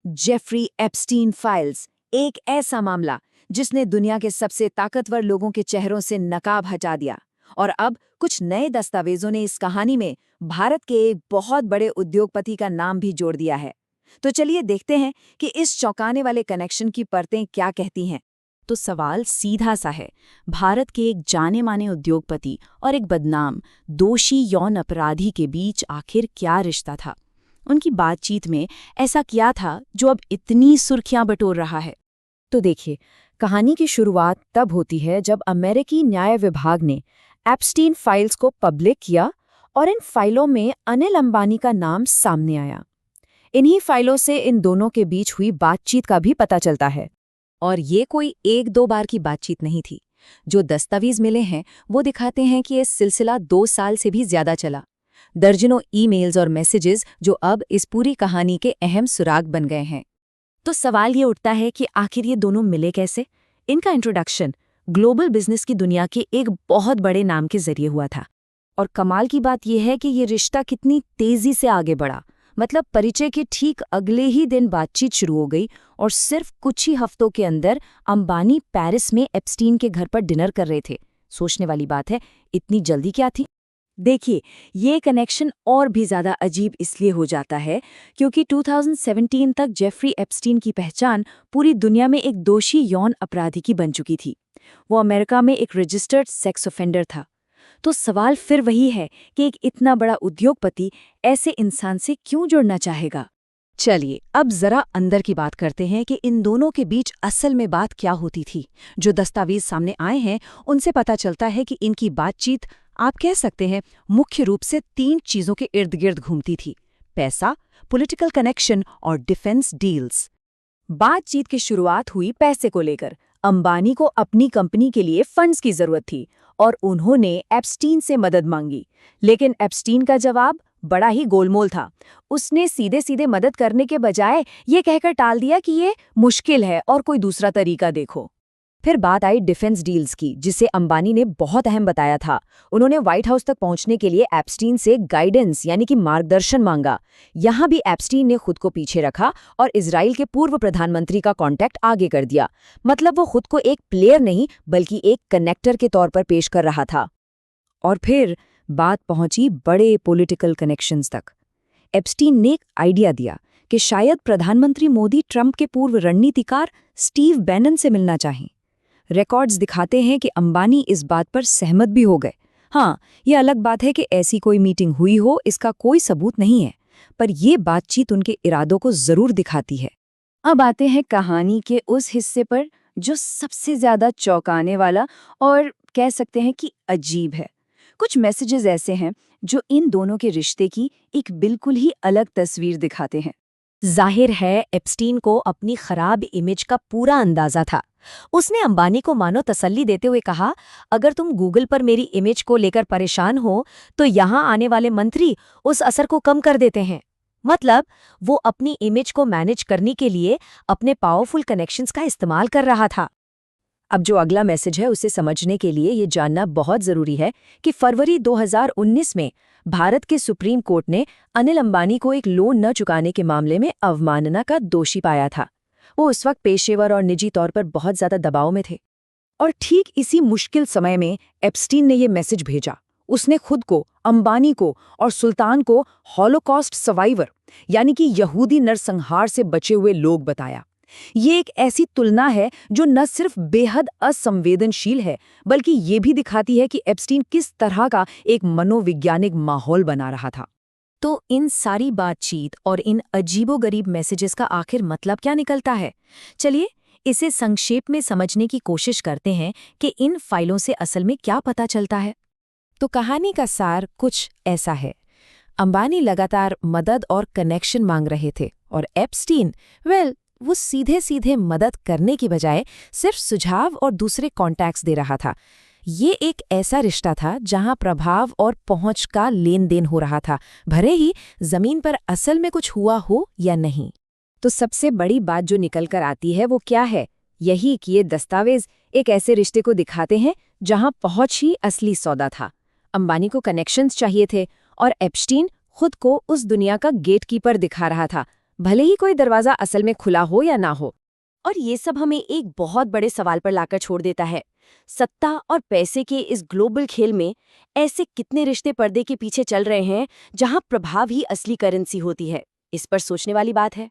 Jeffrey Epstein files, एक ऐसा मामला जिसने दुनिया के सबसे ताकतवर लोगों के चेहरों से नकाब हटा दिया। और अब कुछ नए दस्तावेजों ने इस कहानी में भारत के एक बहुत बड़े उद्योगपति का नाम भी जोड़ दिया है। तो चलिए देखते हैं कि इस चौंकाने वाले कनेक्शन की परतें क्या कहती हैं। तो सवाल सीधा सा है, भारत के एक जाने माने उद्योगपति और एक बदनाम दोषी यौन अपराधी के बीच आखिर क्या रिश्ता था? उनकी बातचीत में ऐसा क्या था जो अब इतनी सुर्खियां बटोर रहा है? तो देखिए, कहानी की शुरुआत तब होती है जब अमेरिकी न्याय विभाग ने एप्स्टीन फाइल्स को पब्लिक किया और इन फाइलों में अनिल अंबानी का नाम सामने आया। इन्हीं फाइलों से इन दोनों के बीच हुई बातचीत का भी पता चलता है। और ये कोई एक दो बार की बातचीत नहीं थी। जो दस्तावेज मिले हैं वो दिखाते हैं कि ये सिलसिला 2 साल से भी ज्यादा चला। दर्जनों ईमेल्स और मैसेजेस जो अब इस पूरी कहानी के अहम सुराग बन गए हैं। तो सवाल ये उठता है कि आखिर ये दोनों मिले कैसे? इनका इंट्रोडक्शन ग्लोबल बिजनेस की दुनिया के एक बहुत बड़े नाम के जरिए हुआ था। और कमाल की बात यह है कि ये रिश्ता कितनी तेजी से आगे बढ़ा। मतलब परिचय के ठीक अगले ही दिन बातचीत शुरू हो गई और सिर्फ कुछ ही हफ्तों के अंदर अंबानी पेरिस में एप्स्टीन के घर पर डिनर कर रहे थे। सोचने वाली बात है, इतनी जल्दी क्या थी? देखिए, ये कनेक्शन और भी ज्यादा अजीब इसलिए हो जाता है क्योंकि 2017 तक जेफरी एप्स्टीन की पहचान पूरी दुनिया में एक दोषी यौन अपराधी की बन चुकी थी। वो अमेरिका में एक रजिस्टर्ड सेक्स ऑफेंडर था। तो सवाल फिर वही है कि एक इतना बड़ा उद्योगपति ऐसे इंसान से क्यों जुड़ना चाहेगा? चलिए अब जरा अंदर की बात करते हैं कि इन दोनों के बीच असल में बात क्या होती थी। जो दस्तावेज सामने आए हैं उनसे पता चलता है कि इनकी बातचीत, आप कह सकते हैं, मुख्य रूप से 3 चीजों के इर्द गिर्द घूमती थी: पैसा, पॉलिटिकल कनेक्शन और डिफेंस डील्स। बातचीत की शुरुआत हुई पैसे को लेकर। अंबानी को अपनी कंपनी के लिए फंड्स की जरूरत थी और उन्होंने एप्स्टीन से मदद मांगी। लेकिन एप्स्टीन का जवाब बड़ा ही गोलमोल था। उसने सीधे सीधे मदद करने के बजाय ये कहकर टाल दिया कि ये मुश्किल है और कोई दूसरा तरीका देखो। फिर बात आई डिफेंस डील्स की, जिसे अंबानी ने बहुत अहम बताया था। उन्होंने व्हाइट हाउस तक पहुंचने के लिए एप्स्टीन से गाइडेंस यानी कि मार्गदर्शन मांगा। यहां भी एप्स्टीन ने खुद को पीछे रखा और इजराइल के पूर्व प्रधानमंत्री का कॉन्टैक्ट आगे कर दिया। मतलब वो खुद को एक प्लेयर नहीं बल्कि एक कनेक्टर के तौर पर पेश कर रहा था। और फिर बात पहुंची बड़े पॉलिटिकल कनेक्शंस तक। एप्स्टीन ने एक आइडिया दिया कि शायद प्रधानमंत्री मोदी ट्रंप के पूर्व रणनीतिकार स्टीव बैनन से मिलना चाहें। रिकॉर्ड्स दिखाते हैं कि अंबानी इस बात पर सहमत भी हो गए। हाँ, ये अलग बात है कि ऐसी कोई मीटिंग हुई हो, इसका कोई सबूत नहीं है, पर ये बातचीत उनके इरादों को जरूर दिखाती है। अब आते हैं कहानी के उस हिस्से पर जो सबसे ज्यादा चौंकाने वाला और कह सकते हैं कि अजीब है। कुछ मैसेजेस ऐसे हैं जो इन दोनों के रिश्ते की एक बिल्कुल ही अलग तस्वीर दिखाते हैं। जाहिर है एप्स्टीन को अपनी खराब इमेज का पूरा अंदाजा था। उसने अंबानी को मानो तसल्ली देते हुए कहा, अगर तुम गूगल पर मेरी इमेज को लेकर परेशान हो तो यहाँ आने वाले मंत्री उस असर को कम कर देते हैं। मतलब वो अपनी इमेज को मैनेज करने के लिए अपने पावरफुल कनेक्शंस का इस्तेमाल कर रहा था। अब जो अगला मैसेज है उसे समझने के लिए ये जानना बहुत जरूरी है कि फरवरी 2019 में भारत के सुप्रीम कोर्ट ने अनिल अंबानी को एक लोन न चुकाने के मामले में अवमानना का दोषी पाया था। वो उस वक्त पेशेवर और निजी तौर पर बहुत ज्यादा दबाव में थे। और ठीक इसी मुश्किल समय में एप्स्टीन ने ये मैसेज भेजा। उसने खुद को, अंबानी को और सुल्तान को हॉलोकॉस्ट सर्वाइवर यानी कि यहूदी नरसंहार से बचे हुए लोग बताया। ये एक ऐसी तुलना है जो न सिर्फ बेहद असंवेदनशील है बल्कि ये भी दिखाती है कि एप्स्टीन किस तरह का एक मनोवैज्ञानिक माहौल बना रहा था। तो इन सारी बातचीत और इन अजीबोगरीब मैसेजेस का आखिर मतलब क्या निकलता है? चलिए इसे संक्षेप में समझने की कोशिश करते हैं कि इन फाइलों से असल में क्या पता चलता है। तो कहानी का सार कुछ ऐसा है। अंबानी लगातार मदद और कनेक्शन मांग रहे थे और एप्स्टीन, वो सीधे सीधे मदद करने की बजाय सिर्फ सुझाव और दूसरे कॉन्टैक्ट्स दे रहा था। ये एक ऐसा रिश्ता था जहां प्रभाव और पहुंच का लेन देन हो रहा था, भले ही जमीन पर असल में कुछ हुआ हो या नहीं। तो सबसे बड़ी बात जो निकल कर आती है वो क्या है? यही कि ये दस्तावेज एक ऐसे रिश्ते को दिखाते हैं जहां पहुंच ही असली सौदा था। अंबानी को कनेक्शंस चाहिए थे और एप्स्टीन खुद को उस दुनिया का गेटकीपर दिखा रहा था। भले ही कोई दरवाजा असल में खुला हो या ना हो। और ये सब हमें एक बहुत बड़े सवाल पर लाकर छोड़ देता है। सत्ता और पैसे के इस ग्लोबल खेल में ऐसे कितने रिश्ते पर्दे के पीछे चल रहे हैं, जहां प्रभाव ही असली करेंसी होती है। इस पर सोचने वाली बात है।